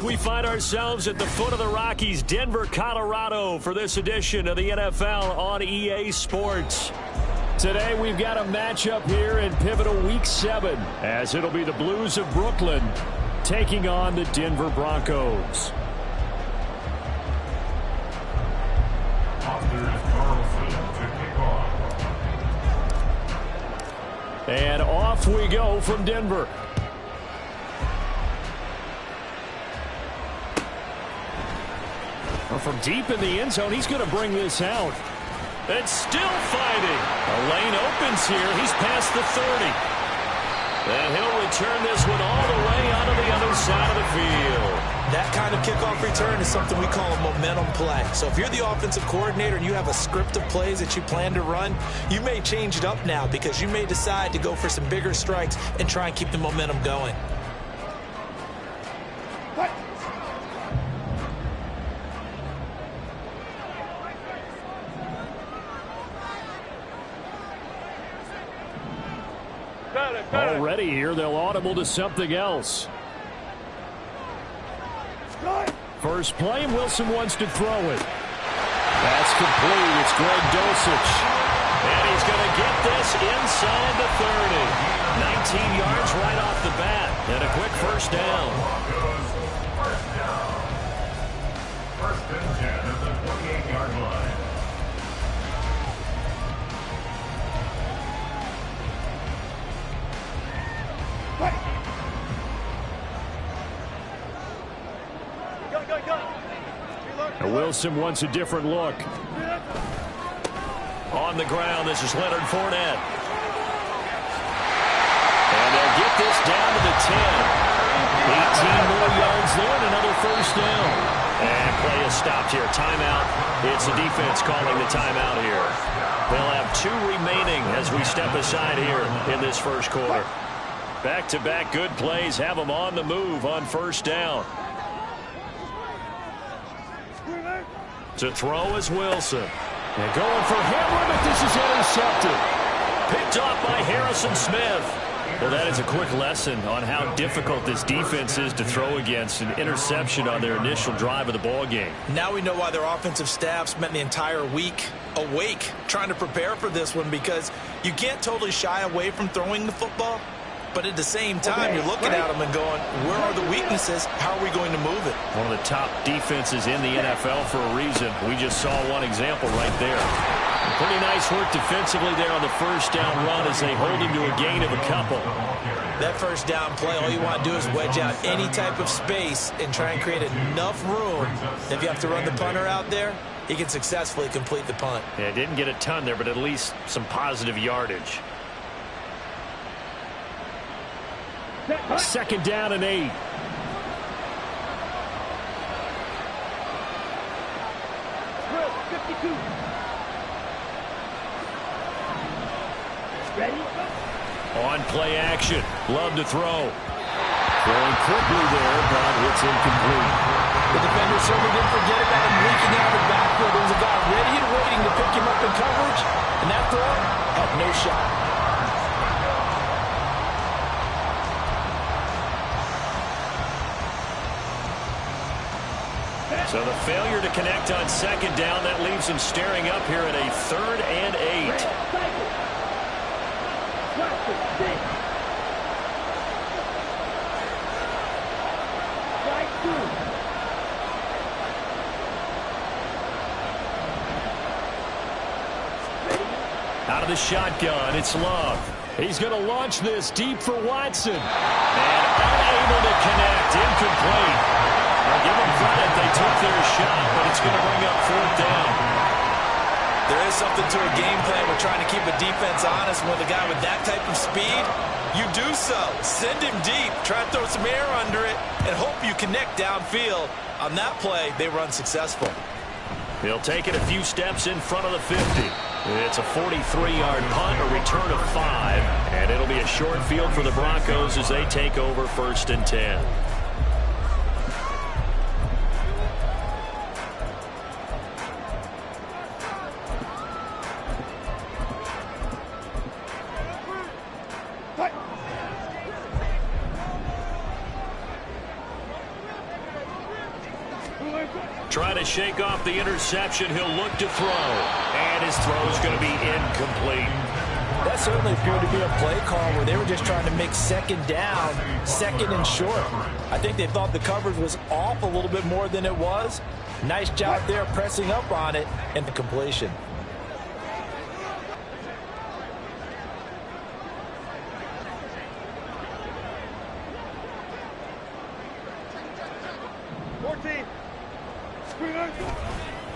We find ourselves at the foot of the Rockies, Denver, Colorado, for this edition of the NFL on EA Sports. Today we've got a matchup here in pivotal Week 7, as it'll be the Blues of Brooklyn taking on the Denver Broncos. And off we go from Denver. From deep in the end zone, he's going to bring this out. It's still fighting. A lane opens here. He's past the 30. And he'll return this one all the way onto the other side of the field. That kind of kickoff return is something we call a momentum play. So if you're the offensive coordinator and you have a script of plays that you plan to run, you may change it up now because you may decide to go for some bigger strikes and try and keep the momentum going. Already here, they'll audible to something else. First play, Wilson wants to throw it. That's complete. It's Greg Dulcich. And he's going to get this inside the 30. 19 yards right off the bat. And a quick first down. First and 10 at the 28-yard line. Wilson wants a different look. On the ground, this is Leonard Fournette. And they'll get this down to the 10. 18 more yards there and another first down. And play is stopped here. Timeout. It's the defense calling the timeout here. They'll have 2 remaining as we step aside here in this first quarter. Back-to-back good plays have them on the move on first down. To throw is Wilson. And going for Hamler, but this is intercepted. Picked off by Harrison Smith. Well, that is a quick lesson on how difficult this defense is to throw against. An interception on their initial drive of the ball game. Now we know why their offensive staff spent the entire week awake trying to prepare for this one, because you can't totally shy away from throwing the football. But at the same time, you're looking at them and going, where are the weaknesses? How are we going to move it? One of the top defenses in the NFL for a reason. We just saw one example right there. Pretty nice work defensively there on the first down run as they hold him to a gain of a couple. That first down play, all you want to do is wedge out any type of space and try and create enough room. If you have to run the punter out there, he can successfully complete the punt. Yeah, didn't get a ton there, but at least some positive yardage. Second down and 8. On play action. Love to throw. Throwing quickly there, but it's incomplete. The defender certainly didn't forget about him leaking out of the backfield. There was a guy ready and waiting to pick him up in coverage, and that throw had no shot. So the failure to connect on second down, that leaves him staring up here at a 3rd and 8. Out of the shotgun, it's Love. He's going to launch this deep for Watson. And unable to connect, incomplete. I'll give them credit, they took their shot, but it's going to bring up 4th down. There is something to a game plan with trying to keep a defense honest. With a guy with that type of speed, you do so. Send him deep, try to throw some air under it, and hope you connect downfield. On that play, they were unsuccessful. He'll take it a few steps in front of the 50. It's a 43-yard punt, a return of 5, and it'll be a short field for the Broncos as they take over 1st and 10. Trying to shake off the interception. He'll look to throw. And his throw is going to be incomplete. That certainly appeared to be a play call where they were just trying to make second down, second and short. I think they thought the coverage was off a little bit more than it was. Nice job there pressing up on it and the completion.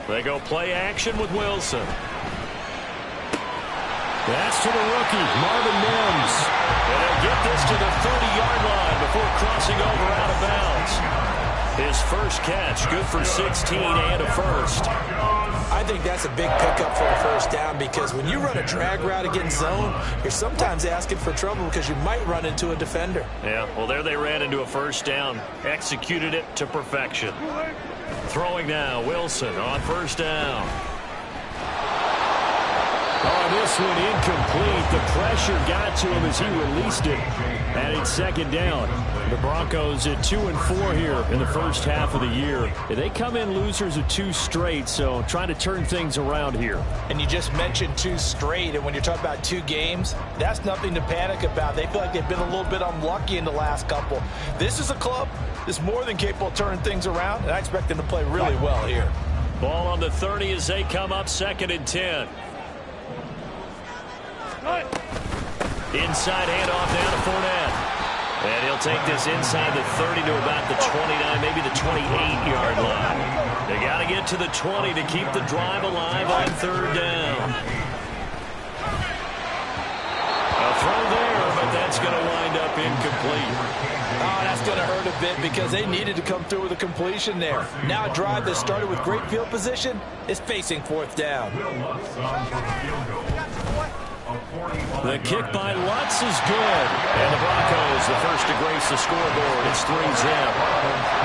They go play action with Wilson. That's to the rookie, Marvin Mims. And they'll get this to the 30-yard line before crossing over out of bounds. His first catch, good for 16 and a first. I think that's a big pickup for a first down because when you run a drag route against zone, you're sometimes asking for trouble because you might run into a defender. Yeah, well, there they ran into a first down. Executed it to perfection. Throwing now, Wilson on first down. Oh, this one incomplete. The pressure got to him as he released it. And it's second down. The Broncos at 2-4 here in the first half of the year. They come in losers of 2 straight, so trying to turn things around here. And you just mentioned 2 straight, and when you're talking about 2 games, that's nothing to panic about. They feel like they've been a little bit unlucky in the last couple. This is a club that's more than capable of turning things around, and I expect them to play really well here. Ball on the 30 as they come up 2nd and 10. Inside handoff down to Fournette. And he'll take this inside the 30 to about the 29, maybe the 28-yard line. They got to get to the 20 to keep the drive alive on 3rd down. A throw there, but that's going to wind up incomplete. Oh, that's going to hurt a bit because they needed to come through with a completion there. Now a drive that started with great field position is facing 4th down. The kick by Lutz is good. And the Broncos, the first to grace the scoreboard. It's 3-zip.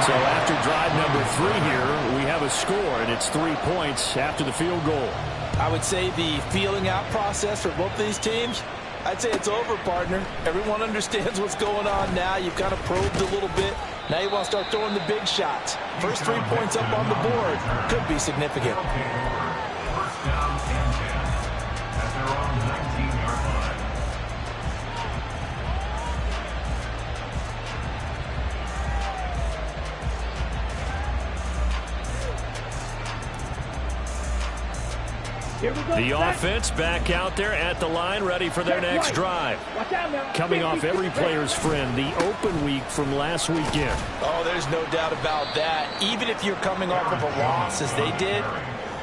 So after drive number 3 here, we have a score, and it's 3 points after the field goal. I would say the feeling out process for both these teams, I'd say it's over, partner. Everyone understands what's going on now. You've kind of probed a little bit. Now you want to start throwing the big shots. First 3 points up on the board could be significant. First down and 10 at their own 19-yard line. The offense back out there at the line, ready for their next drive. Coming off every player's friend, the open week from last weekend. Oh, there's no doubt about that. Even if you're coming off of a loss as they did,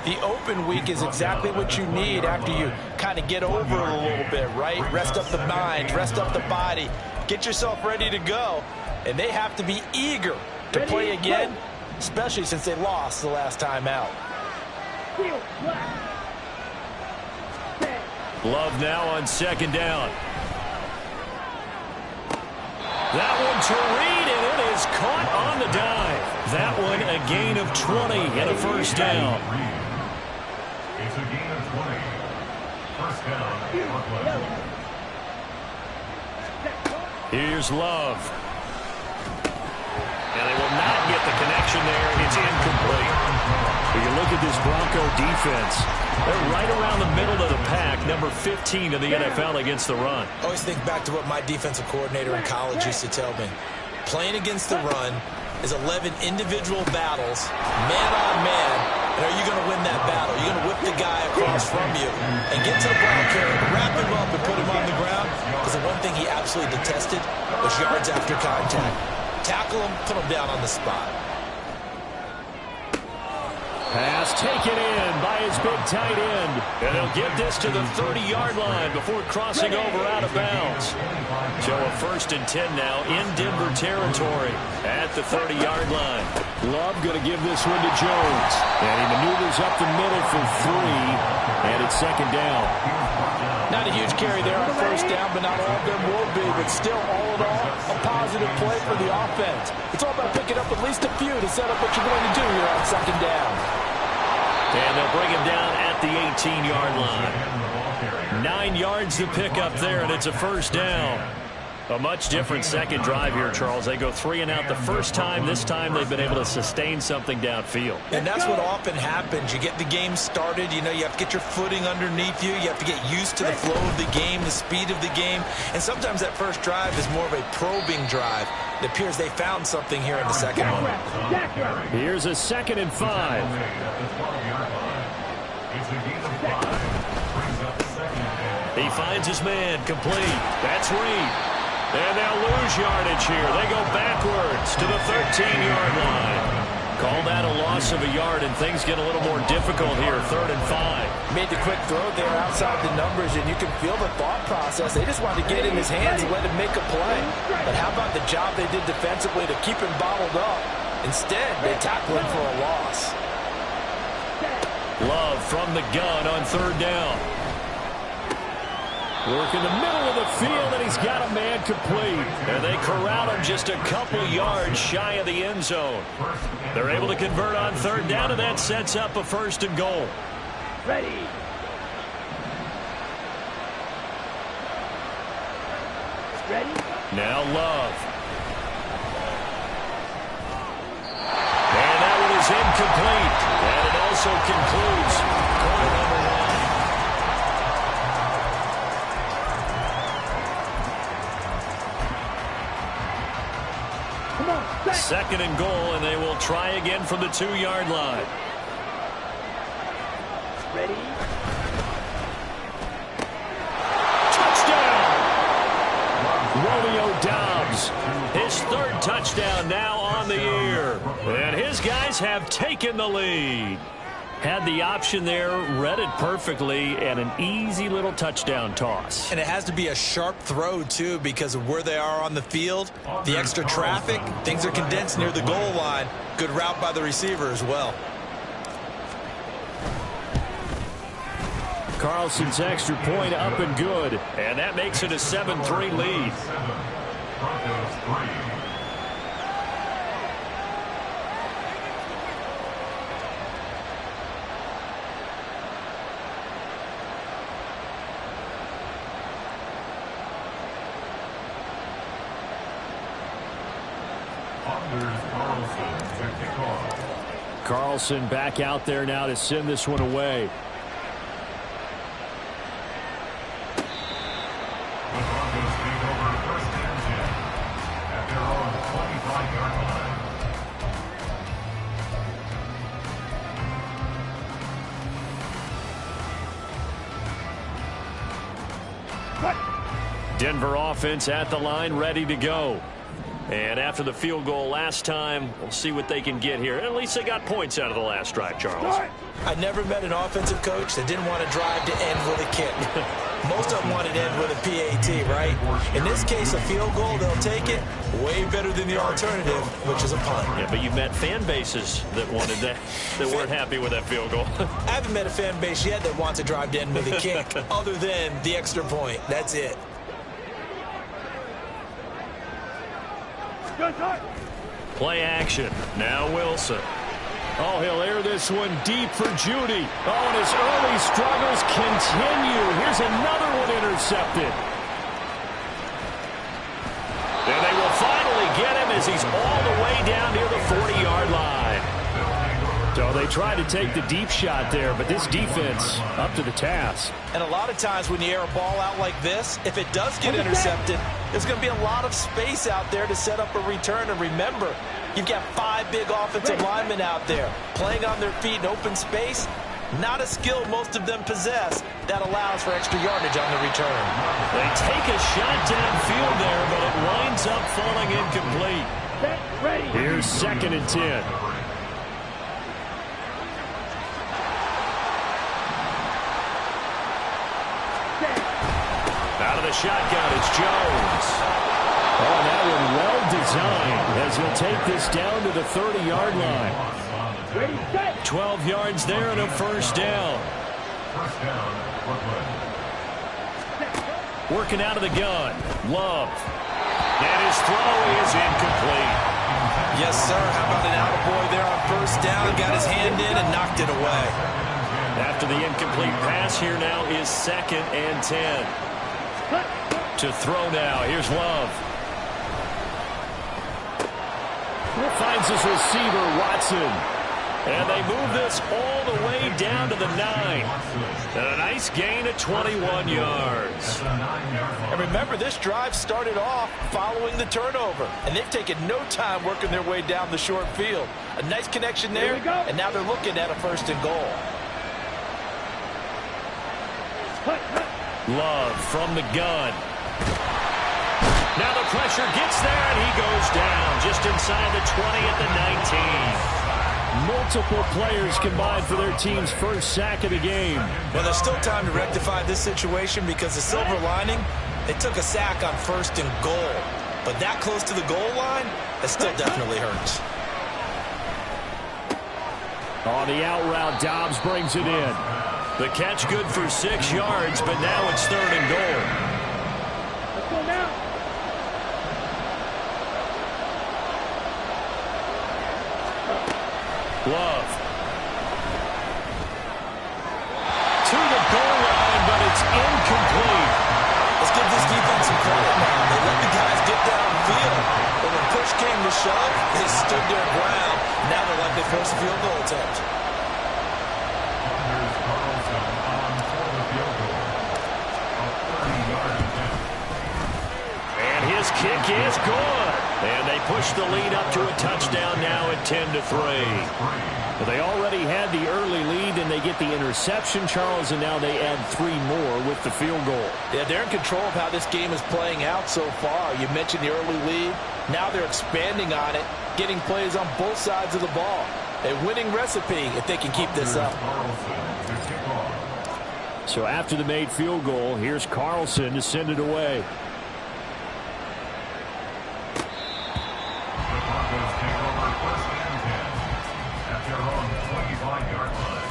the open week is exactly what you need after you kind of get over it a little bit, right? Rest up the mind, rest up the body, get yourself ready to go. And they have to be eager to play again, especially since they lost the last time out. Love now on 2nd down. That one to Reed, and it is caught on the dive. That one a gain of 20 and a first down. It's a gain of 20. First down, Brooklyn. Here's Love. And they will not get the connection there. It's incomplete. When you look at this Bronco defense, they're right around the middle of the pack, number 15 in the NFL against the run. I always think back to what my defensive coordinator in college used to tell me. Playing against the run is 11 individual battles, man on man, and are you going to win that battle? You're going to whip the guy across from you and get to the ground carry, wrap him up and put him on the ground, because the one thing he absolutely detested was yards after contact. Tackle him, put him down on the spot. Pass taken in by his big tight end. And they'll get this to the 30-yard line before crossing over out of bounds. So a 1st and 10 now in Denver territory at the 30-yard line. Love going to give this one to Jones. And he maneuvers up the middle for 3. And it's 2nd down. Not a huge carry there on 1st down, but not all of them will be. But still, all in all, a positive play for the offense. It's all about picking up at least a few to set up what you're going to do here on 2nd down. And they'll bring him down at the 18-yard line. 9 yards to pick up there, and it's a first down. A much different second drive here, Charles. They go 3 and out the first time. This time they've been able to sustain something downfield. And that's what often happens. You get the game started. You know, you have to get your footing underneath you. You have to get used to the flow of the game, the speed of the game. And sometimes that first drive is more of a probing drive. It appears they found something here in the second one. Here's a 2nd and 5. He finds his man, complete. That's Reed. And they'll lose yardage here. They go backwards to the 13-yard line. Call that a loss of a yard, and things get a little more difficult here, 3rd and 5. Made the quick throw there outside the numbers, and you can feel the thought process. They just wanted to get in his hands and let him make a play. But how about the job they did defensively to keep him bottled up? Instead, they tackled him for a loss. Love from the gun on 3rd down. Work in the middle of the field, and he's got a man complete. And they corral him just a couple yards shy of the end zone. They're able to convert on 3rd down, and that sets up a 1st and goal. Ready. Ready. Now Love. And that one is incomplete. And it also concludes quarter number 1. 2nd and goal, and they will try again from the 2-yard line. Ready. Touchdown! Romeo Doubs, his 3rd touchdown now on the year. And his guys have taken the lead. Had the option there, read it perfectly, and an easy little touchdown toss. And it has to be a sharp throw, too, because of where they are on the field. The extra traffic, things are condensed near the goal line. Good route by the receiver as well. Carlson's extra point up and good. And that makes it a 7-3 lead. Carlson back out there now to send this one away. The Broncos take over 1st and 10 at their own 25-yard line. Denver offense at the line, ready to go. And after the field goal last time, we'll see what they can get here. At least they got points out of the last drive, Charles. I never met an offensive coach that didn't want to drive to end with a kick. Most of them wanted to end with a PAT, right? In this case, a field goal, they'll take it. Way better than the alternative, which is a punt. Yeah, but you've met fan bases that wanted that, that weren't happy with that field goal. I haven't met a fan base yet that wants to drive to end with a kick other than the extra point. That's it. Play action. Now Wilson. Oh, he'll air this one deep for Judy. Oh, and his early struggles continue. Here's another one intercepted. And they will finally get him as he's all the way down near the 40-yard line. So they tried to take the deep shot there, but this defense up to the task. And a lot of times when you air a ball out like this, if it does get intercepted, there's going to be a lot of space out there to set up a return. And remember, you've got 5 big offensive linemen out there playing on their feet in open space. Not a skill most of them possess that allows for extra yardage on the return. They take a shot downfield there, but it winds up falling incomplete. Here's 2nd and 10. Out of the shotgun, it's Jones. Oh, and that one well designed as he'll take this down to the 30-yard line. 12 yards there and a 1st down. Working out of the gun. Love. And his throw is incomplete. Yes, sir. How about an attaboy there on 1st down? Got his hand in and knocked it away. After the incomplete pass, here now is 2nd and 10. To throw now. Here's Love. Finds his receiver, Watson. And they move this all the way down to the 9. And a nice gain of 21 yards. And remember, this drive started off following the turnover. And they've taken no time working their way down the short field. A nice connection there, and now they're looking at a 1st and goal. Love from the gun. Now the pressure gets there, and he goes down just inside the 20 at the 19. Multiple players combined for their team's first sack of the game. Well, there's still time to rectify this situation because the silver lining, they took a sack on 1st and goal. But that close to the goal line, that still definitely hurts. On the out route, Dobbs brings it in. The catch good for 6 yards, but now it's 3rd and goal. Let's go now. Love. To the goal line, but it's incomplete. Let's give this defense some credit now. They let the guys get downfield. But when push came to shove, they stood their ground. Now they're likely to force a field goal attempt. Here's Carlson on for the field goal. A 30-yard attempt. And his kick is good. And they push the lead up to a touchdown now at 10-3. Well, they already had the early lead, and they get the interception, Charles, and now they add 3 more with the field goal. Yeah, they're in control of how this game is playing out so far. You mentioned the early lead. Now they're expanding on it, getting plays on both sides of the ball. A winning recipe if they can keep this up. So after the made field goal, here's Carlson to send it away. The Broncos take over 1st and 10 at their own 25-yard line.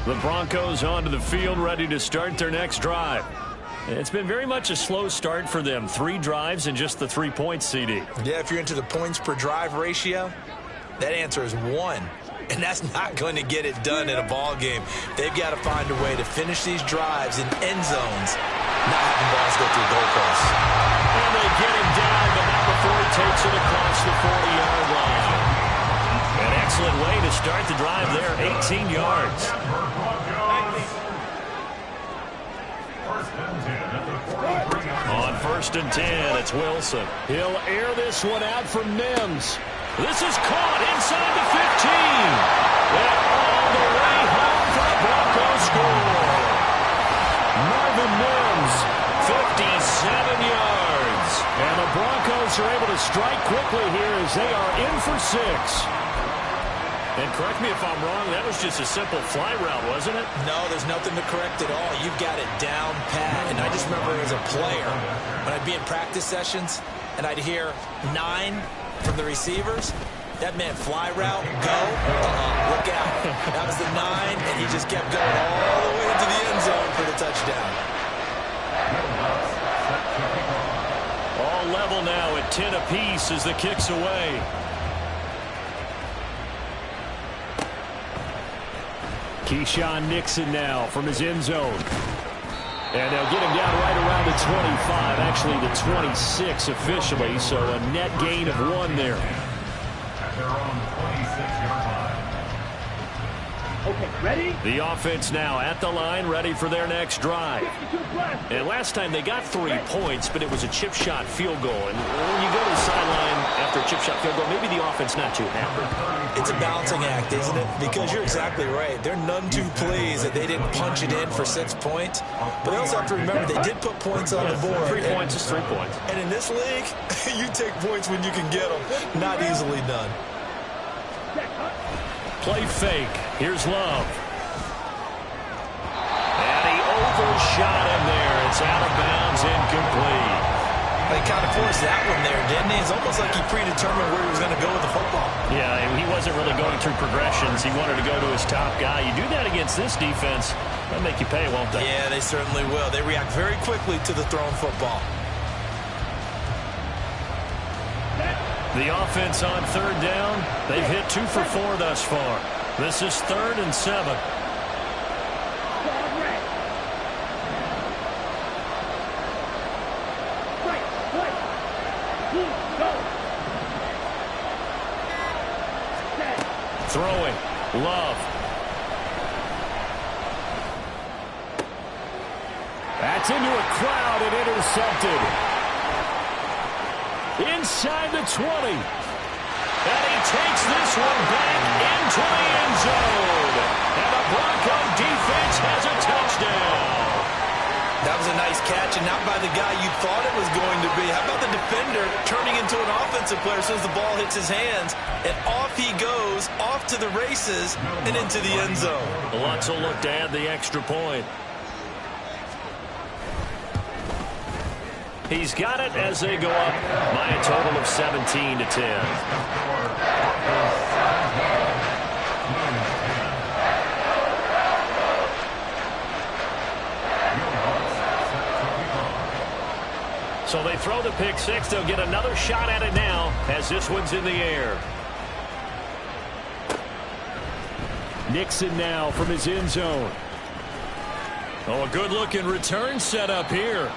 The Broncos onto the field, ready to start their next drive. It's been very much a slow start for them. 3 drives and just the 3 points, CD. Yeah, if you're into the points per drive ratio, that answer is 1. And that's not going to get it done in a ball game. They've got to find a way to finish these drives in end zones, not having balls go through goalposts. And they get him down, but not before he takes it across the 40-yard line. An excellent way to start the drive there, 18 yards. On 1st and 10, it's Wilson. He'll air this one out for Mims. This is caught inside the 15. And all the way home for the Broncos score. Marvin Mims, 57 yards. And the Broncos are able to strike quickly here as they are in for 6. And correct me if I'm wrong, that was just a simple fly route, wasn't it? No, there's nothing to correct at all. You've got it down pat. And I just remember as a player, when I'd be in practice sessions and I'd hear 9 from the receivers, that meant fly route, go, look out. That was the 9, and he just kept going all the way into the end zone for the touchdown. All level now at 10 apiece as the kick's away. Keyshawn Nixon now from his end zone. And they'll get him down right around the 25, actually the 26 officially, so a net gain of 1 there. At their own 26-yard line. Okay, ready? The offense now at the line, ready for their next drive. 52 plus. And last time they got 3 points, but it was a chip shot field goal. And when you go to the sideline after a chip shot field goal, maybe the offense not too happy. It's a balancing act, isn't it? Because you're exactly right. They're none too pleased that they didn't punch it in for 6 points. But they also have to remember they did put points on the board. 3 points is 3 points. And in this league, you take points when you can get them. Not easily done. Play fake. Here's Love. And he overshot him there. It's out of bounds, incomplete. They kind of forced that one there, didn't he? It's almost like he predetermined where he was going to go with the football. Yeah, he wasn't really going through progressions. He wanted to go to his top guy. You do that against this defense, they'll make you pay, won't they? Yeah, they certainly will. They react very quickly to the thrown football. The offense on third down. They've hit 2 for 4 thus far. This is 3rd and 7. Throwing. Love. That's into a crowd and intercepted. Inside the 20. And he takes this one back into the end zone. And the Bronco defense has a touchdown. That was a nice catch, and not by the guy you thought it was going to be. How about the defender turning into an offensive player as soon as the ball hits his hands, and off he goes, off to the races, and into the end zone. Lutz will look to add the extra point. He's got it as they go up by a total of 17 to 10. So they throw the pick six. They'll get another shot at it now as this one's in the air. Nixon now from his end zone. Oh, a good-looking return set up here.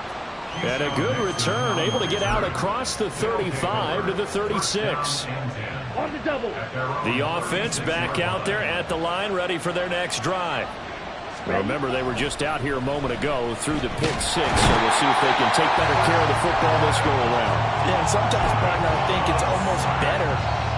And a good return, able to get out across the 35 to the 36. On the double. The offense back out there at the line, ready for their next drive. Remember, they were just out here a moment ago through the pick six, so we'll see if they can take better care of the football this go-around. Yeah, and sometimes, Brian, I think it's almost better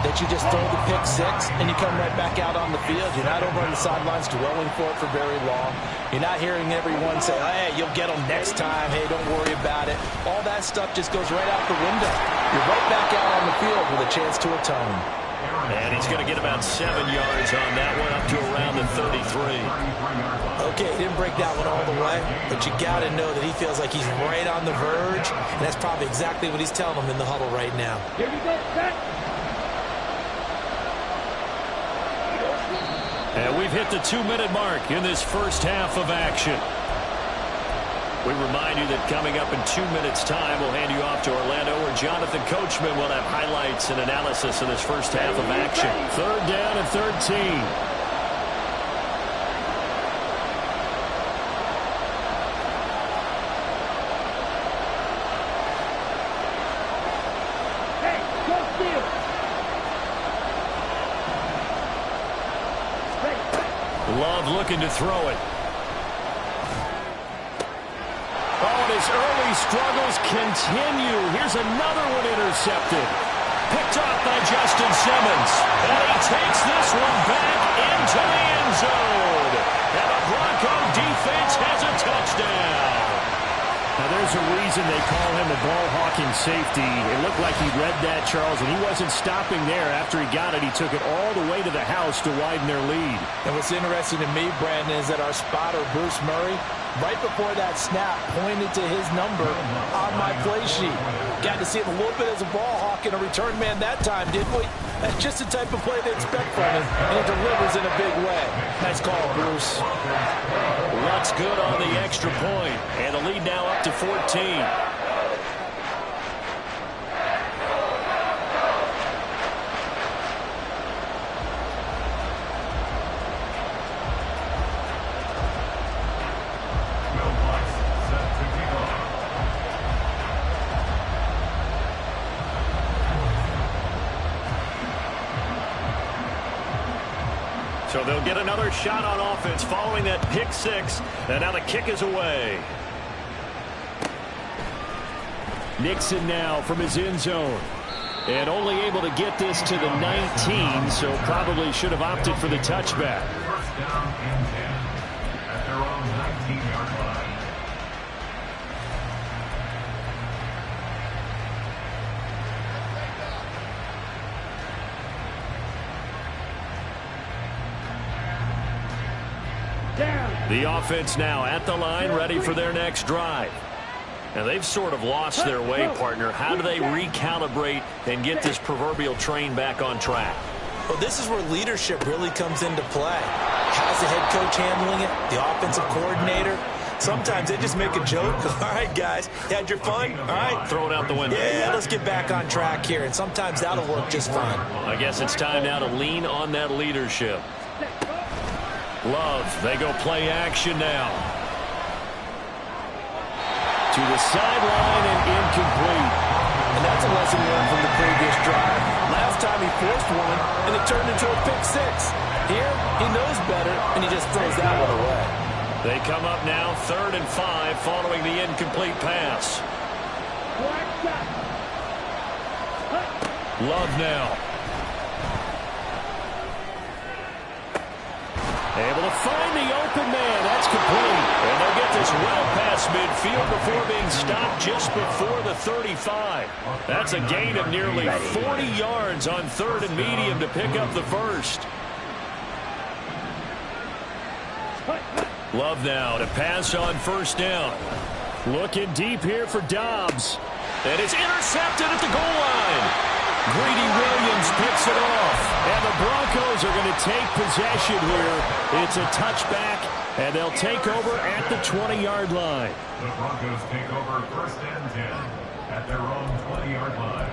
that you just throw the pick six and you come right back out on the field. You're not over on the sidelines dwelling for it for very long. You're not hearing everyone say, oh, hey, you'll get them next time. Hey, don't worry about it. All that stuff just goes right out the window. You're right back out on the field with a chance to atone. And he's going to get about 7 yards on that one, up to around the 33. Okay, he didn't break that one all the way, but you got to know that he feels like he's right on the verge, and that's probably exactly what he's telling them in the huddle right now. Here we go, set. And we've hit the 2-minute mark in this first half of action. We remind you that coming up in 2 minutes' time, we'll hand you off to Orlando, where Jonathan Coachman will have highlights and analysis of this first half of action. 3rd down and 13. Love looking to throw it. Oh, and his early struggles continue. Here's another one intercepted. Picked off by Justin Simmons. And he takes this one back into the end zone. And the Bronco defense has a touchdown. Now, there's a reason they call him a ball-hawking safety. It looked like he read that, Charles, and he wasn't stopping there. After he got it, he took it all the way to the house to widen their lead. And what's interesting to me, Brandon, is that our spotter, Bruce Murray, right before that snap, pointed to his number on my play sheet. Got to see him a little bit as a ball hawk and a return man that time, didn't we? That's just the type of play they expect from him, and he delivers in a big way. Nice call, Bruce. Lutz good on the extra point, and the lead now up to 14. So they'll get another shot on offense following that pick six. And now the kick is away. Nixon now from his end zone. And only able to get this to the 19, so probably should have opted for the touchback. First down and 10 at their own 19-yard line. The offense now at the line, ready for their next drive. And they've sort of lost their way, partner. How do they recalibrate and get this proverbial train back on track? Well, this is where leadership really comes into play. How's the head coach handling it? The offensive coordinator? Sometimes they just make a joke. All right, guys, you had your fun? All right. Throw it out the window. Yeah, let's get back on track here, and sometimes that'll work just fine. I guess it's time now to lean on that leadership. Love, they go play action now. To the sideline and incomplete. And that's a lesson learned from the previous drive. Last time he forced one, and it turned into a pick six. Here, he knows better, and he just throws that one away. They come up now 3rd and 5 following the incomplete pass. Love now. Able to find the open man. That's complete. And they'll get this well past midfield before being stopped just before the 35. That's a gain of nearly 40 yards on 3rd and medium to pick up the first. Love now to pass on 1st down. Looking deep here for Dobbs. And it's intercepted at the goal line. Greedy Williams picks it off. And the Broncos are going to take possession here. It's a touchback, and they'll take over at the 20-yard line. The Broncos take over 1st and 10 at their own 20-yard line.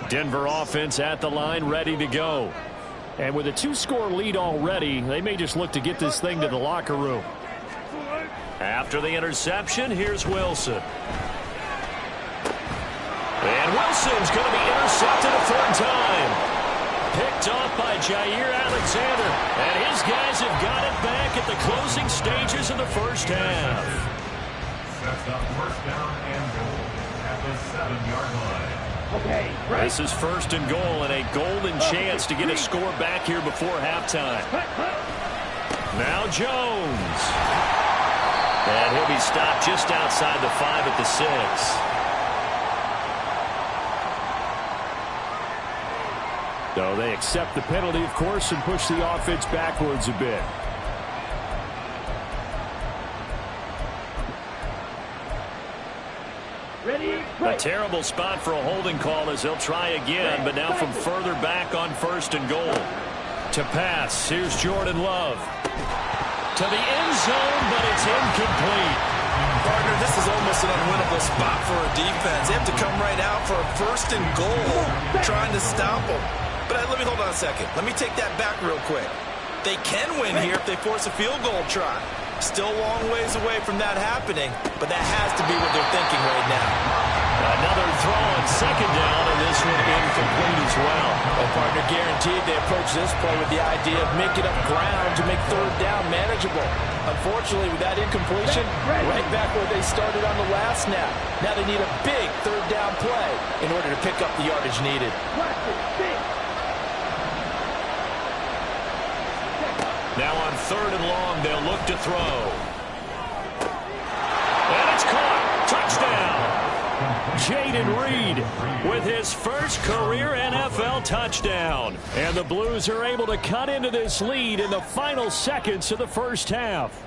Denver offense at the line, ready to go. And with a 2-score lead already, they may just look to get this thing to the locker room. After the interception, here's Wilson. And Wilson's going to be intercepted a 3rd time. Picked off by Jair Alexander. And his guys have got it back at the closing stages of the 1st half. Sets up 1st down and goal at the 7-yard line. Okay, This is 1st and goal and a golden chance to get a score back here before halftime. Now Jones. And he'll be stopped just outside the 5 at the 6. So they accept the penalty, of course, and push the offense backwards a bit. A terrible spot for a holding call as they'll try again, but now from further back on 1st and goal. To pass, here's Jordan Love. To the end zone, but it's incomplete. Partner, this is almost an unwinnable spot for a defense. They have to come right out for a 1st and goal, trying to stop them. But let me hold on a second. Let me take that back real quick. They can win here if they force a field goal try. Still a long ways away from that happening, but that has to be what they're thinking right now. Another throw on 2nd down, and this one incomplete as well. Well, partner, guaranteed they approach this play with the idea of making up ground to make 3rd down manageable. Unfortunately, with that incompletion, right back where they started on the last snap. Now they need a big 3rd down play in order to pick up the yardage needed. Now on 3rd and long, they'll look to throw. And it's caught. Touchdown. Jayden Reed with his first career NFL touchdown. And the Blues are able to cut into this lead in the final seconds of the 1st half.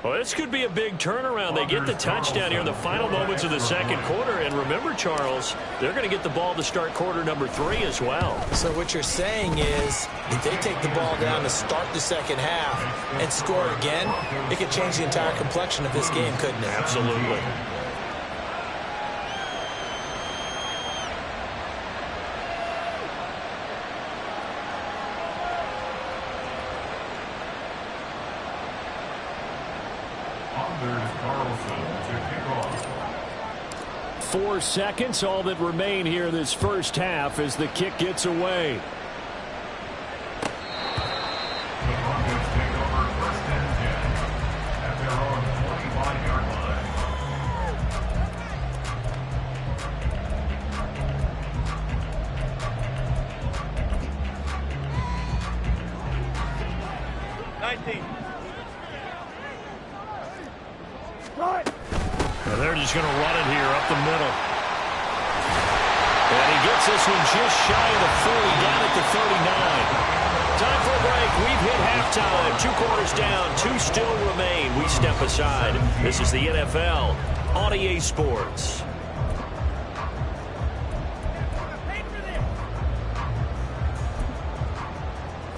Well, this could be a big turnaround. They get the touchdown here in the final moments of the 2nd quarter. And remember, Charles, they're going to get the ball to start quarter number 3 as well. So what you're saying is if they take the ball down to start the 2nd half and score again, it could change the entire complexion of this game, couldn't it? Absolutely. Anders Carlson to kick off. 4 seconds, all that remain here this 1st half as the kick gets away. The Broncos take over 1st and 10 at their own 25-yard line. 19. Well, they're just going to run it here up the middle. And he gets this one just shy of the 40, down at the 39. Time for a break. We've hit halftime. 2 quarters down, 2 still remain. We step aside. This is the NFL on EA Sports.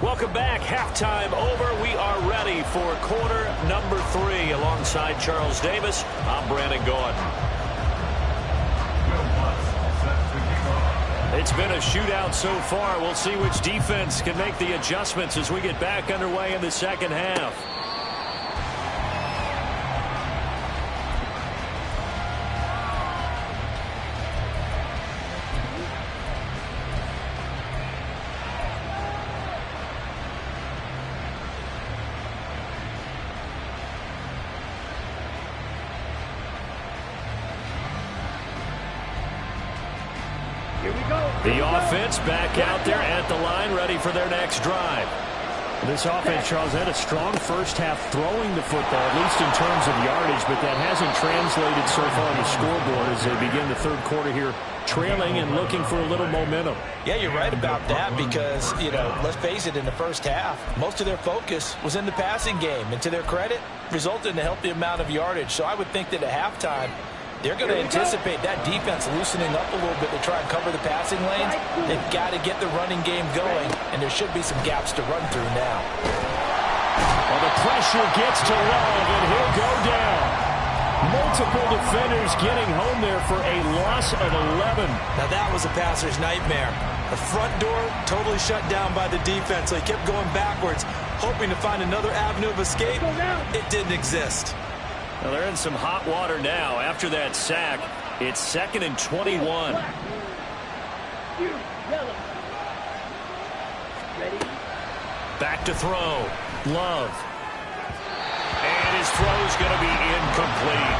Welcome back. Halftime over. We are ready for quarter number 3. Alongside Charles Davis, I'm Brandon Gaudin. It's been a shootout so far. We'll see which defense can make the adjustments as we get back underway in the second half. The offense back out there at the line, ready for their next drive. This offense, Charles, had a strong first half throwing the football, at least in terms of yardage, but that hasn't translated so far on the scoreboard as they begin the third quarter here, trailing and looking for a little momentum. Yeah, you're right about that because, let's face it, in the first half, most of their focus was in the passing game. And to their credit, resulted in a healthy amount of yardage. So I would think that at halftime, they're going to anticipate that defense loosening up a little bit to try and cover the passing lanes. They've got to get the running game going, and there should be some gaps to run through now. Well, the pressure gets to Love, and he'll go down. Multiple defenders getting home there for a loss of 11. Now that was a passer's nightmare. The front door totally shut down by the defense, so he kept going backwards, hoping to find another avenue of escape. It didn't exist. Well, they're in some hot water now. After that sack, it's 2nd and 21. Back to throw. Love. And his throw's going to be incomplete.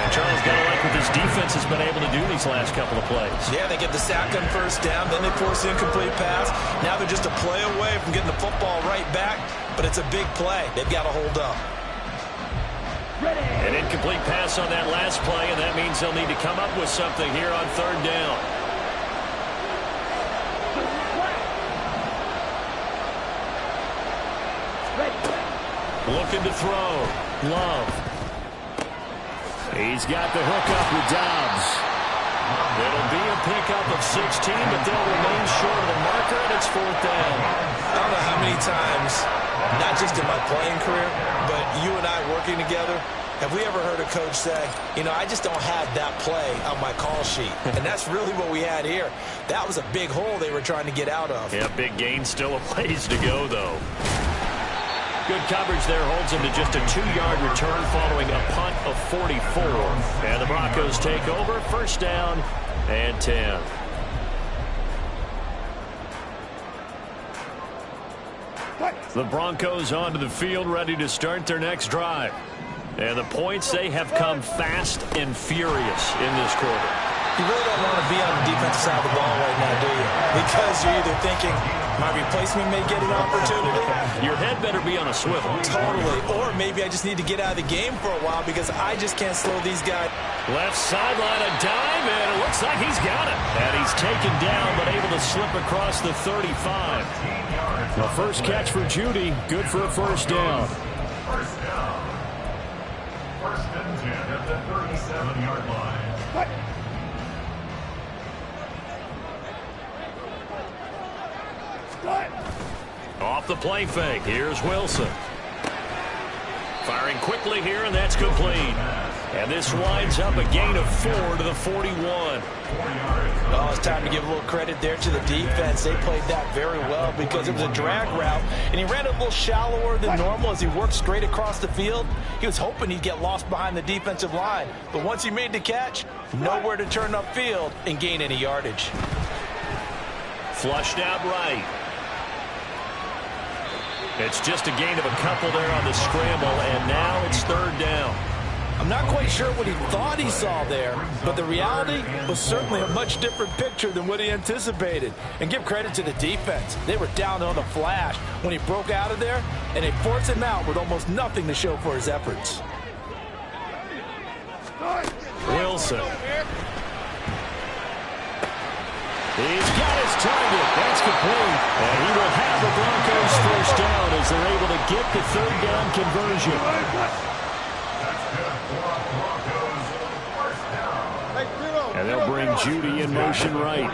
And Charles got to like what this defense has been able to do these last couple of plays. Yeah, they get the sack on first down, then they force the incomplete pass. Now they're just a play away from getting the football right back, but it's a big play. They've got to hold up. An incomplete pass on that last play, and that means they'll need to come up with something here on third down. Looking to throw. Love. He's got the hook up with Dobbs. It'll be a pickup of 16, but they'll remain short of the marker, and it's 4th down. I don't know how many times, not just in my playing career, but you and I working together, have we ever heard a coach say, I just don't have that play on my call sheet. And that's really what we had here. That was a big hole they were trying to get out of. Yeah, big gain, still a ways to go, though. Good coverage there holds him to just a 2-yard return following a punt of 44. And the Broncos take over, 1st down and 10. The Broncos onto the field, ready to start their next drive. And the points, they have come fast and furious in this quarter. You really don't want to be on the defensive side of the ball right now, do you? Because you're either thinking, my replacement may get an opportunity. Your head better be on a swivel. Totally. Or maybe I just need to get out of the game for a while because I just can't slow these guys. Left sideline, a dive, and it looks like he's got it. And he's taken down, but able to slip across the 35. The first catch for Judy, good for a 1st down. First down. 1st and 10 at the 37-yard line. Off the play fake, here's Wilson. Firing quickly here, and that's complete. And this winds up a gain of 4 to the 41. Oh, it's time to give a little credit there to the defense. They played that very well because it was a drag route, and he ran a little shallower than normal as he worked straight across the field. He was hoping he'd get lost behind the defensive line, but once he made the catch, nowhere to turn upfield and gain any yardage. Flushed out right. It's just a gain of a couple there on the scramble, and now it's 3rd down. I'm not quite sure what he thought he saw there, but the reality was certainly a much different picture than what he anticipated. And give credit to the defense. They were down on the flash when he broke out of there, and they forced him out with almost nothing to show for his efforts. Wilson. He's got his target. That's complete. And he will have the Broncos 1st down as they're able to get the 3rd down conversion. And they'll bring Judy in motion right.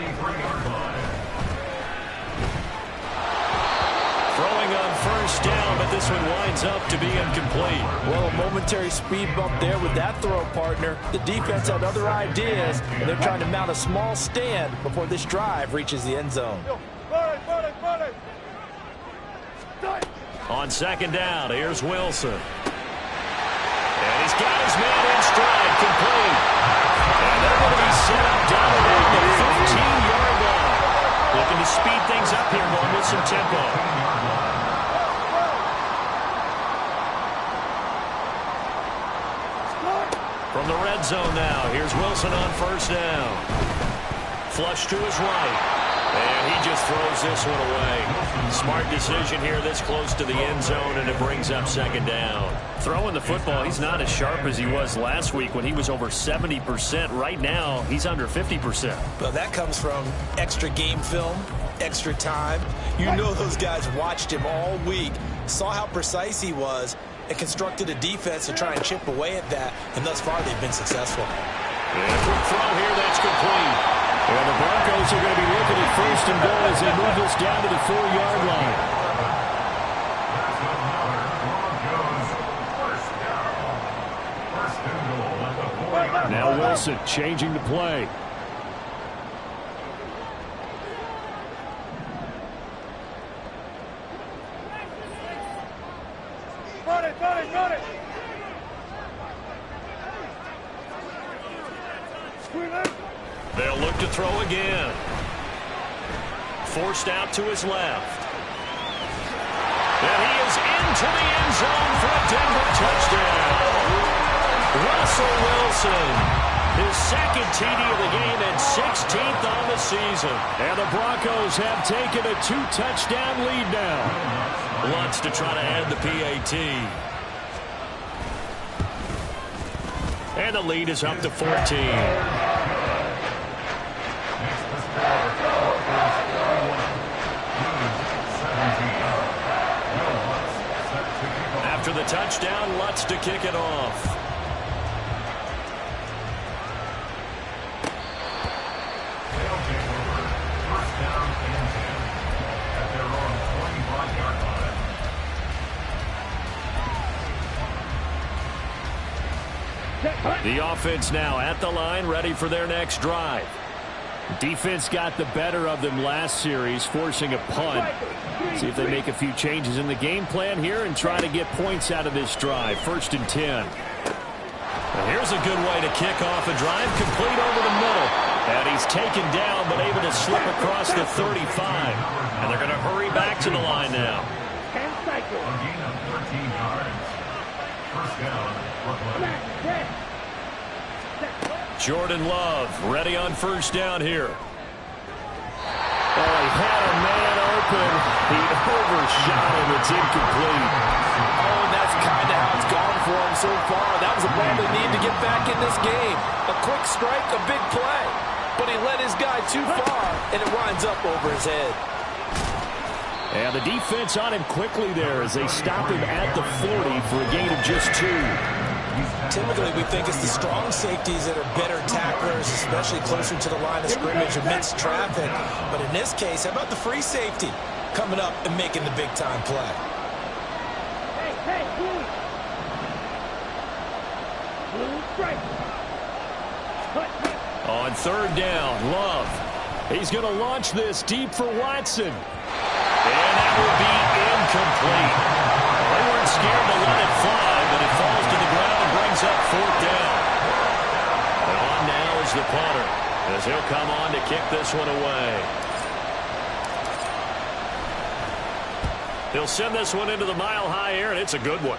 first down, but this one winds up to be incomplete. Well, a momentary speed bump there with that throw, partner. The defense had other ideas, and they're trying to mount a small stand before this drive reaches the end zone. On second down, here's Wilson. And he's got his man in stride, complete. And they're going to be set up down at the 15-yard line. Looking to speed things up here, going with some tempo. From the red zone now, here's Wilson on first down. Flush to his right. And he just throws this one away. Smart decision here this close to the end zone, and it brings up second down. Throwing the football, he's not as sharp as he was last week when he was over 70%. Right now, he's under 50%. Well, that comes from extra game film, extra time. You know those guys watched him all week, saw how precise he was, and constructed a defense to try and chip away at that, and thus far they've been successful. And a quick throw here, that's complete. And the Broncos are going to be looking at first and goal as they move this down to the 4-yard line. Now Wilson changing the play. Run it. They'll look to throw again. Forced out to his left. And he is into the end zone for a Denver touchdown. Russell Wilson, his second TD of the game and 16th on the season. And the Broncos have taken a 2-touchdown lead now. Lutz to try to add the PAT. And the lead is up to 14. After the touchdown, Lutz to kick it off. The offense now at the line, ready for their next drive. Defense got the better of them last series, forcing a punt. See if they make a few changes in the game plan here and try to get points out of this drive. 1st and 10. Well, here's a good way to kick off a drive, complete over the middle. And he's taken down, but able to slip across the 35. And they're going to hurry back to the line now. A gain of 13 yards. First down, Brooklyn. Jordan Love ready on first down here. Oh, he had a man open. He overshot him. It's incomplete. Oh, and that's kind of how it's gone for him so far. That was a ball they need to get back in this game. A quick strike, a big play. But he let his guy too far, and it winds up over his head. And the defense on him quickly there as they stop him at the 40 for a gain of just 2. Typically, we think it's the strong safeties that are better tacklers, especially closer to the line of scrimmage amidst traffic. But in this case, how about the free safety coming up and making the big-time play? On 3rd down, Love. He's going to launch this deep for Watson. And that will be incomplete. They weren't scared to let it fly, but it falls to the ground and brings up 4th down. And on now is the punter, as he'll come on to kick this one away. He'll send this one into the mile-high air, and it's a good one.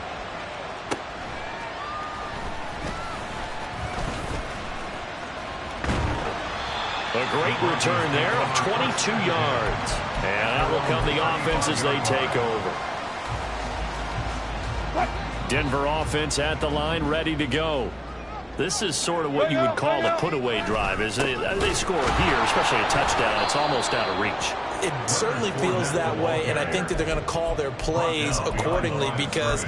A great return there of 22 yards. And out will come the offense as they take over. Denver offense at the line, ready to go. This is sort of what you would call a put-away drive. As they score here, especially a touchdown, it's almost out of reach. It certainly feels that way, and I think that they're going to call their plays accordingly because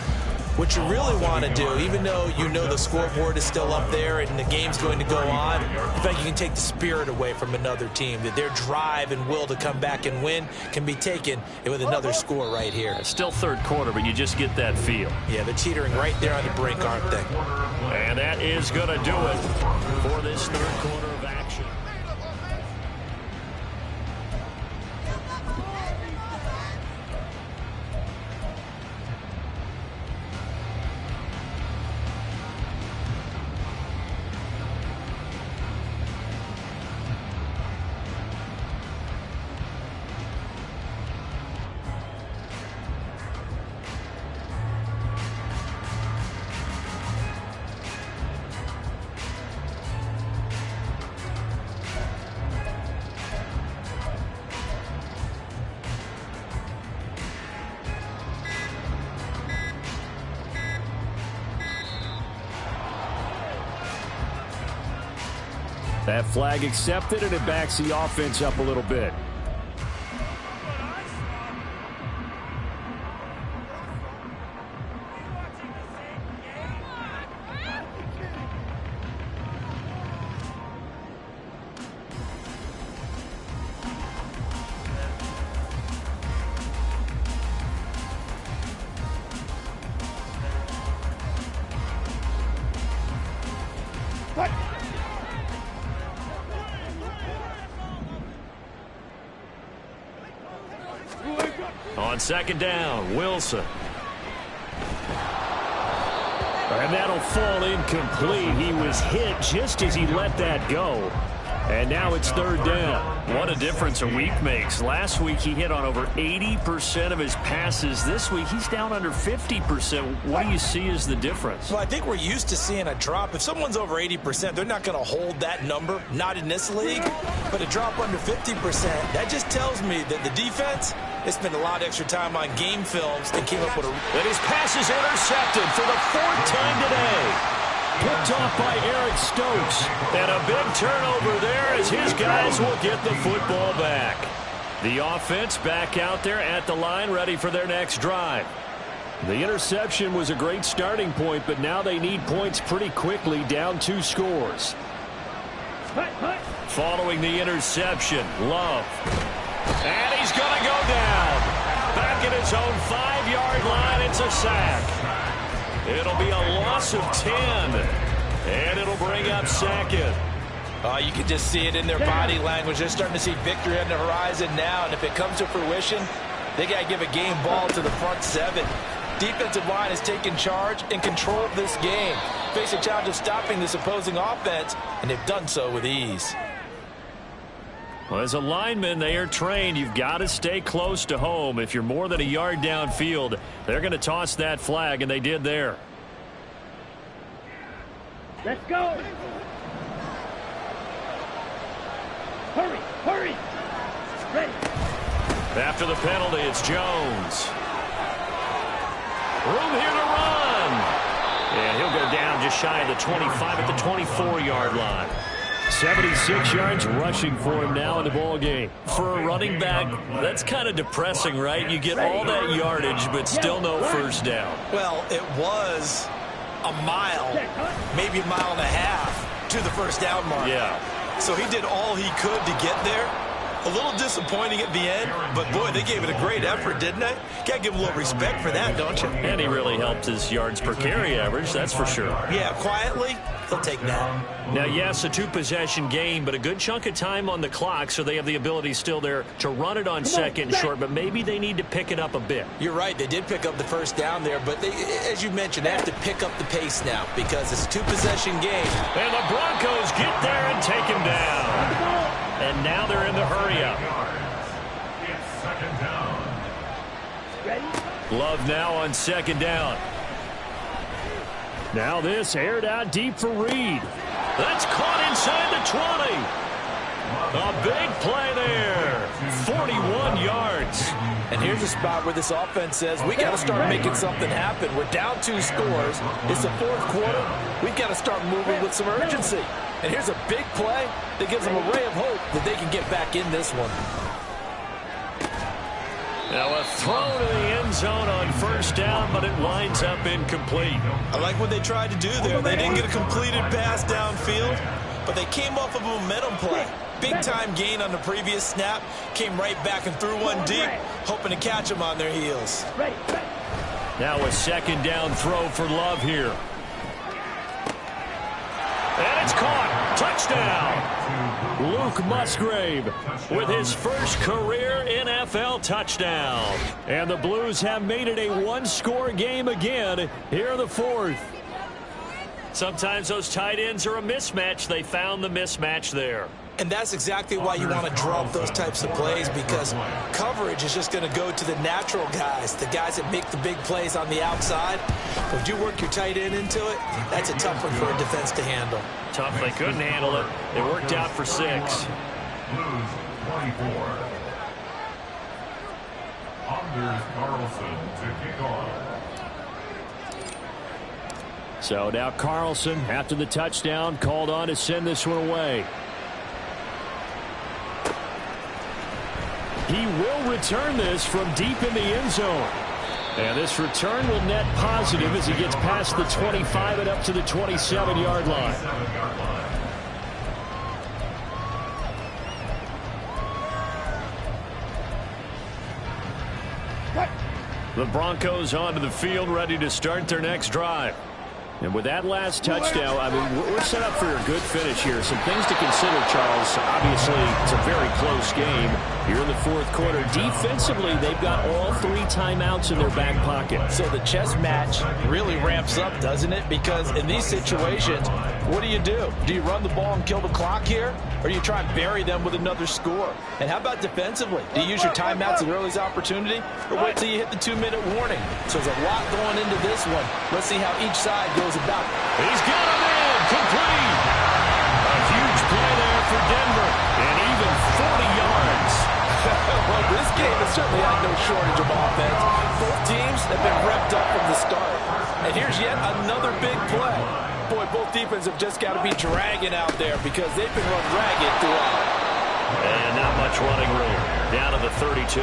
What you really want to do, even though you know the scoreboard is still up there and the game's going to go on, in fact, you can take the spirit away from another team. That their drive and will to come back and win can be taken with another score right here. It's still third quarter, but you just get that feel. Yeah, they're teetering right there on the brink, aren't they? And that is going to do it for this third quarter of action. That flag accepted, and it backs the offense up a little bit. On second down, Wilson. And that'll fall incomplete. He was hit just as he let that go. And now it's third down. What a difference a week makes. Last week he hit on over 80% of his passes. This week he's down under 50%. What do you see as the difference? Well, I think we're used to seeing a drop. If someone's over 80%, they're not going to hold that number, not in this league. But a drop under 50%, that just tells me that the defense, they spent a lot of extra time on game films and came up with a... And his pass is intercepted for the fourth time today. Picked off by Eric Stokes. And a big turnover there as his guys will get the football back. The offense back out there at the line, ready for their next drive. The interception was a great starting point, but now they need points pretty quickly, down 2 scores. Following the interception, Love. And he's going to go down. Back at his own 5-yard line, it's a sack. It'll be a loss of 10. And it'll bring up second. You can just see it in their body language. They're starting to see victory on the horizon now. And if it comes to fruition, they got to give a game ball to the front 7. Defensive line has taken charge and control of this game. Face a challenge of stopping this opposing offense, and they've done so with ease. Well, as a lineman, they are trained. You've got to stay close to home. If you're more than a yard downfield, they're going to toss that flag, and they did there. Let's go. Hurry, hurry. Ready. After the penalty, it's Jones. Room here to run. And he'll go down just shy of the 25 at the 24-yard line. 76 yards rushing for him now in the ball game. For a running back, that's kind of depressing, right? You get all that yardage, but still no first down. Well, it was a mile, maybe a mile and a half to the first down mark. Yeah. So he did all he could to get there. A little disappointing at the end, but boy, they gave it a great effort, didn't they? Got to give him a little respect for that, don't you? And he really helped his yards per carry average, that's for sure. Yeah, quietly, he'll take that. Now, yes, a 2-possession game, but a good chunk of time on the clock, so they have the ability still there to run it on second and short, but maybe they need to pick it up a bit. You're right, they did pick up the first down there, but they, as you mentioned, they have to pick up the pace now because it's a 2-possession game. And the Broncos get there and take him down. And now they're in the hurry-up. It's second down. Love now on second down. Now this aired out deep for Reed. That's caught inside the 20. A big play there. 41 yards. And here's a spot where this offense says, we got to start making something happen. We're down 2 scores. It's the fourth quarter. We've got to start moving with some urgency. And here's a big play that gives them a ray of hope that they can get back in this one. Now a throw to the end zone on first down, but it winds up incomplete. I like what they tried to do there. They didn't get a completed pass downfield, but they came off of a momentum play. Big-time gain on the previous snap, came right back and threw one deep, hoping to catch them on their heels. Now a second down throw for Love here. And it's caught. Touchdown. Luke Musgrave with his first career NFL touchdown. And the Blues have made it a one-score game again here in the fourth. Sometimes those tight ends are a mismatch. They found the mismatch there. And that's exactly why you want to draw up those types of plays, because coverage is just going to go to the natural guys, the guys that make the big plays on the outside. But if you work your tight end into it, that's a tough one for a defense to handle. Tough. They couldn't handle it. It worked out for 6. Blues 24. Anders Carlson to kick off. So now Carlson, after the touchdown, called on to send this one away. He will return this from deep in the end zone. And this return will net positive as he gets past the 25 and up to the 27-yard line. The Broncos onto the field, ready to start their next drive. And with that last touchdown, I mean, we're set up for a good finish here. Some things to consider, Charles. Obviously, it's a very close game here in the fourth quarter. Defensively, they've got all 3 timeouts in their back pocket. So the chess match really ramps up, doesn't it? Because in these situations, what do? Do you run the ball and kill the clock here? Or do you try and bury them with another score? And how about defensively? Do you use your timeouts at earliest opportunity? Or wait till you hit the 2-minute warning? So there's a lot going into this one. Let's see how each side goes about. He's got him in. Complete. A huge play there for Denver. And even 40 yards. Well, this game has certainly had no shortage of offense. Both teams have been revved up from the start. And here's yet another big play. Boy, both defenses have just got to be dragging out there because they've been run ragged throughout. And not much running room. Down to the 32.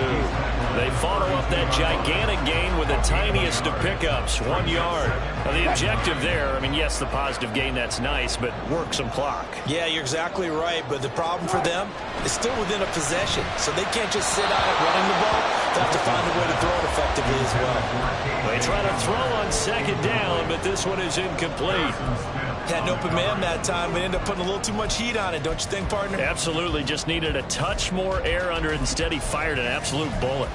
They follow up that gigantic gain with the tiniest of pickups, 1 yard. Now, the objective there, I mean, yes, the positive gain, that's nice, but work some clock. Yeah, you're exactly right, but the problem for them is still within a possession, so they can't just sit on it running the ball. They have to find a way to throw it effectively as well. They try to throw on second down, but this one is incomplete. Had an open man that time, but ended up putting a little too much heat on it, don't you think, partner? Absolutely, just needed a touch more air under it. Instead, he fired an absolute bullet.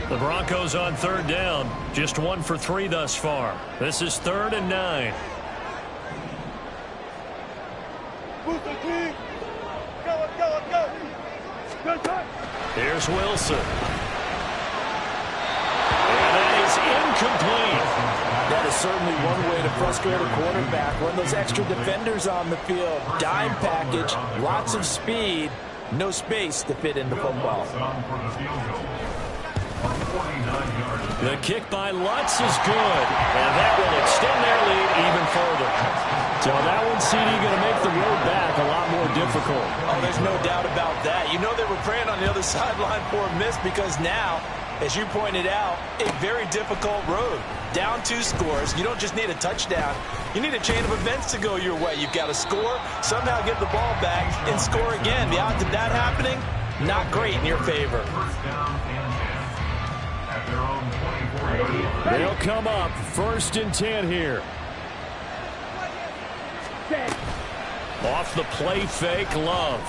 The Broncos on third down, just 1 for 3 thus far. This is 3rd and 9. Here's Wilson. And that is incomplete. That is certainly one way to frustrate a quarterback. Run those extra defenders on the field. Dime package, lots of speed, no space to fit in the football. The kick by Lutz is good, and that will extend their lead even further. So that one, CD, going to make the road back a lot more difficult. Oh, there's no doubt about that. You know they were praying on the other sideline for a miss because now, as you pointed out, a very difficult road. Down 2 scores. You don't just need a touchdown. You need a chain of events to go your way. You've got to score, somehow get the ball back, and score again. The odds of that happening, not great in your favor. They'll come up 1st and 10 here. Off the play fake, Love.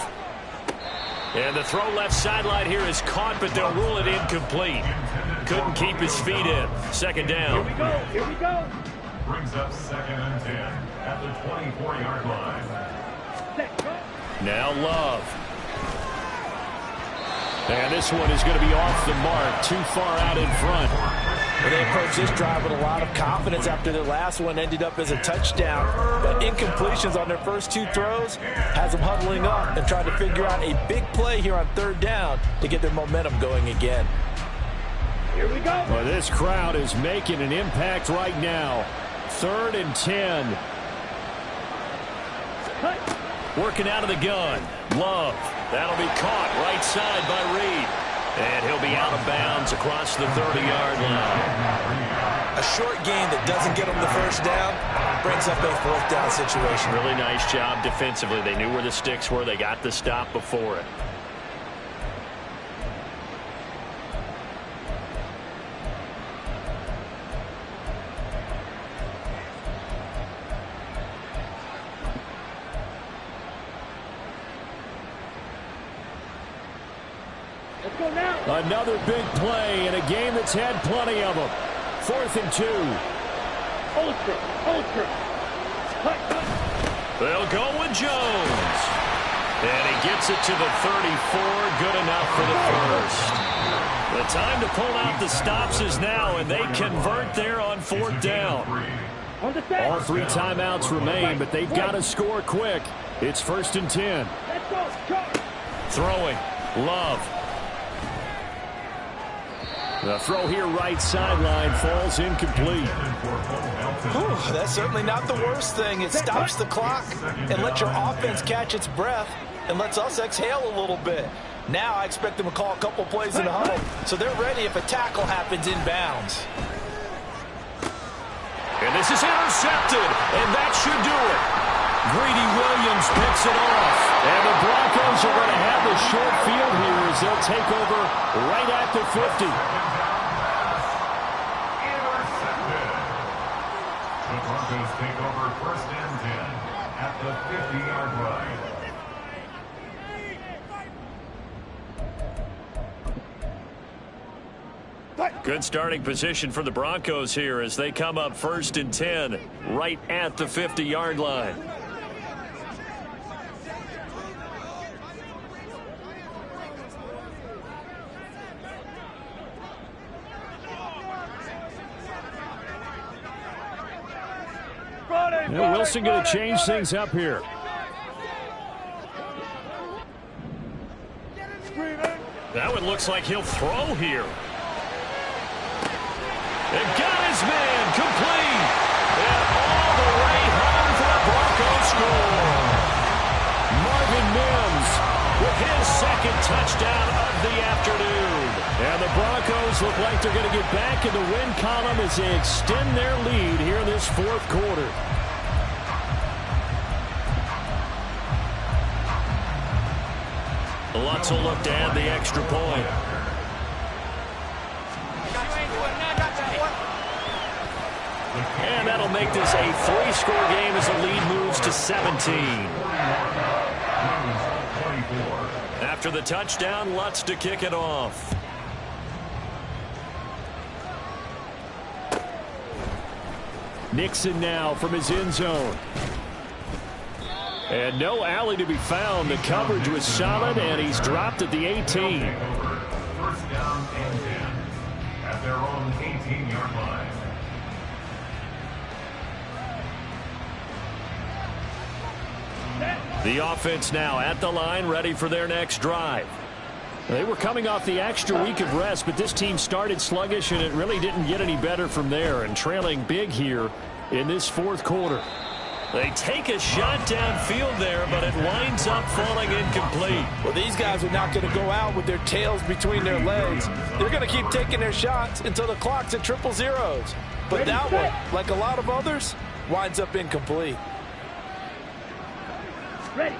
And the throw left sideline here is caught, but they'll rule it incomplete. Couldn't keep his feet in. 2nd down. Here we go. Brings up 2nd and 10 at the 24-yard line. Now Love. And this one is going to be off the mark, too far out in front. Well, they approached this drive with a lot of confidence after their last one ended up as a touchdown. But incompletions on their first 2 throws has them huddling up and trying to figure out a big play here on 3rd down to get their momentum going again. Here we go. Well, this crowd is making an impact right now. 3rd and 10. Working out of the gun. Love. That'll be caught right side by Reed. And he'll be out of bounds across the 30-yard line. A short gain that doesn't get them the first down brings up a fourth down situation. Really nice job defensively. They knew where the sticks were. They got the stop before it. Let's go now. Another big play in a game that's had plenty of them. 4th and 2. Ultra. Cut. They'll go with Jones. And he gets it to the 34. Good enough for the first. The time to pull out the stops is now, and they convert there on 4th down. All 3 timeouts remain, but they've got to score quick. It's 1st and 10. Let's go. Charge. Throwing. Love. The throw here right sideline falls incomplete. Whew, that's certainly not the worst thing. It stops the clock and lets your offense catch its breath and lets us exhale a little bit. Now I expect them to call a couple plays in the huddle so they're ready if a tackle happens inbounds. And this is intercepted, and that should do it. Greedy Williams picks it off. And the Broncos are going to have the short field here as they'll take over right at the 50. The Broncos take over 1st and 10 at the 50-yard line. Good starting position for the Broncos here as they come up 1st and 10 right at the 50-yard line. Wilson going to change things up here. That one looks like he'll throw here. And got his man complete. And all the way home for a Broncos score. Marvin Mims With his second touchdown of the afternoon. And the Broncos look like they're going to get back in the win column as they extend their lead here in this 4th quarter. Lutz will look to add the extra point. And that'll make this a 3-score game as the lead moves to 17. After the touchdown, Lutz to kick it off. Nixon now from his end zone. And no alley to be found. The coverage was solid, and he's dropped at the 18. 1st down and 10 at their own 18-yard line. The offense now at the line, ready for their next drive. They were coming off the extra week of rest, but this team started sluggish, and it really didn't get any better from there, and trailing big here in this 4th quarter. They take a shot downfield there, but it winds up falling incomplete. Well, these guys are not going to go out with their tails between their legs. They're going to keep taking their shots until the clock's at 000. But that one, like a lot of others, winds up incomplete. Ready.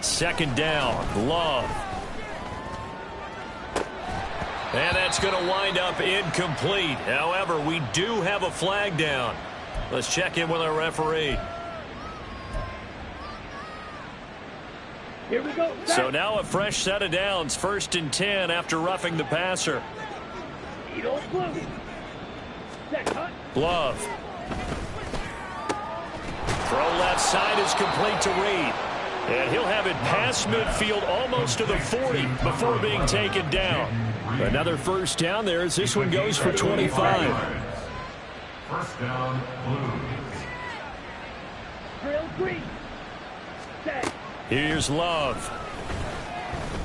2nd down, Love. And that's going to wind up incomplete. However, we do have a flag down. Let's check in with our referee. Here we go. So now a fresh set of downs, 1st and 10 after roughing the passer. Love. Throw left side is complete to Reed. And he'll have it past midfield almost to the 40 before being taken down. Another 1st down there as this one goes for 25. 1st down, Blues. Drill 3. Set. Here's Love.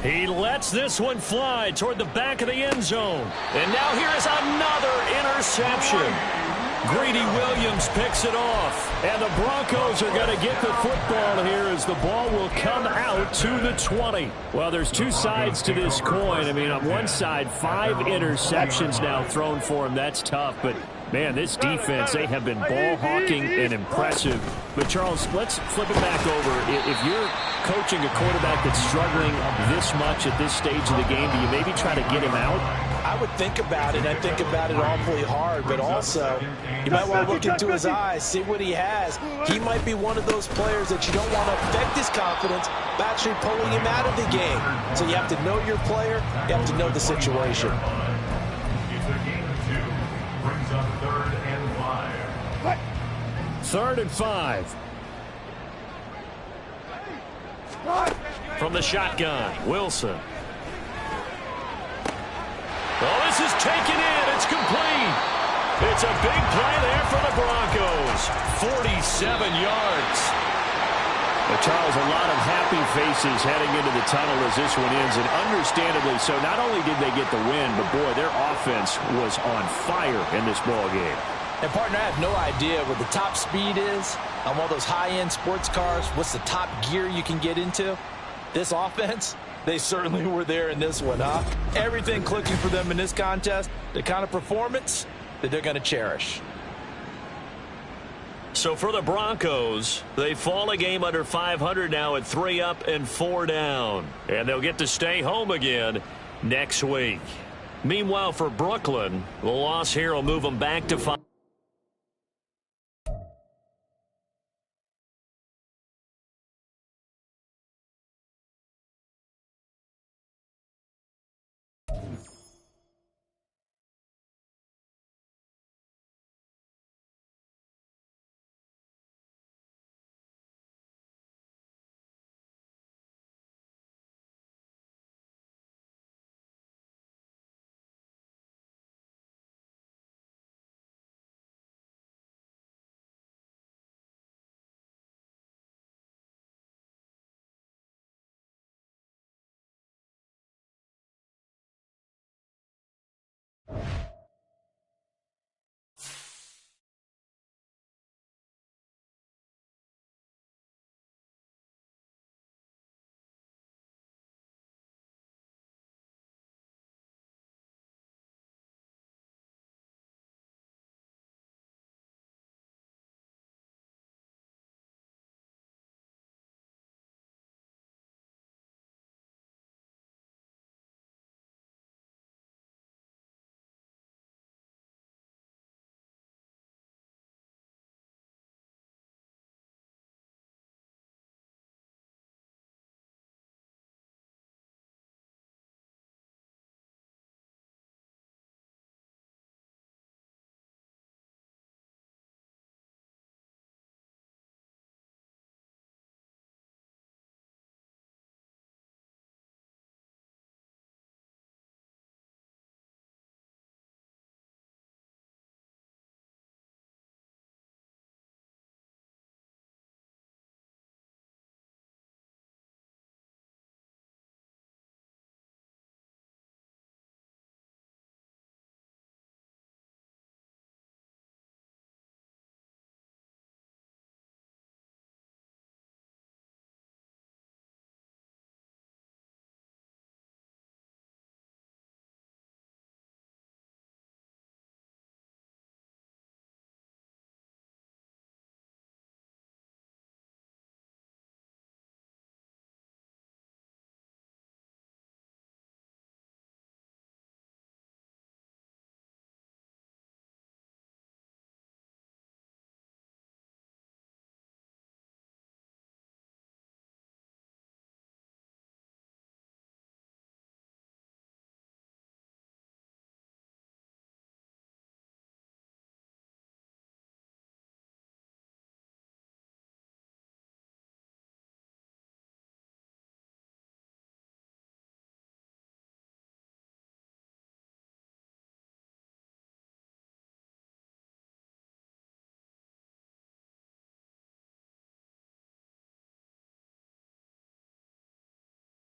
He lets this one fly toward the back of the end zone. And now here is another interception. Greedy Williams picks it off. And the Broncos are going to get the football here as the ball will come out to the 20. Well, there's two sides to this coin. I mean, on one side, 5 interceptions now thrown for him. That's tough, but man, this defense, they have been ball hawking and impressive. But, Charles, let's flip it back over. If you're coaching a quarterback that's struggling this much at this stage of the game, do you maybe try to get him out? I would think about it. I think about it awfully hard, but also you might want to look into his eyes, see what he has. He might be one of those players that you don't want to affect his confidence by actually pulling him out of the game. So you have to know your player. You have to know the situation. It's a game of 2. Brings up 3rd and 5. 3rd and 5. From the shotgun, Wilson. Oh, this is taken in. It's complete. It's a big play there for the Broncos. 47 yards. Well, Charles, a lot of happy faces heading into the tunnel as this one ends, and understandably so. Not only did they get the win, but, boy, their offense was on fire in this ball game. And, partner, I have no idea what the top speed is on one of those high-end sports cars. What's the top gear you can get into? This offense, they certainly were there in this one, huh? Everything clicking for them in this contest, the kind of performance that they're going to cherish. So for the Broncos, they fall a game under 500 now at 3 up and 4 down. And they'll get to stay home again next week. Meanwhile, for Brooklyn, the loss here will move them back to 500.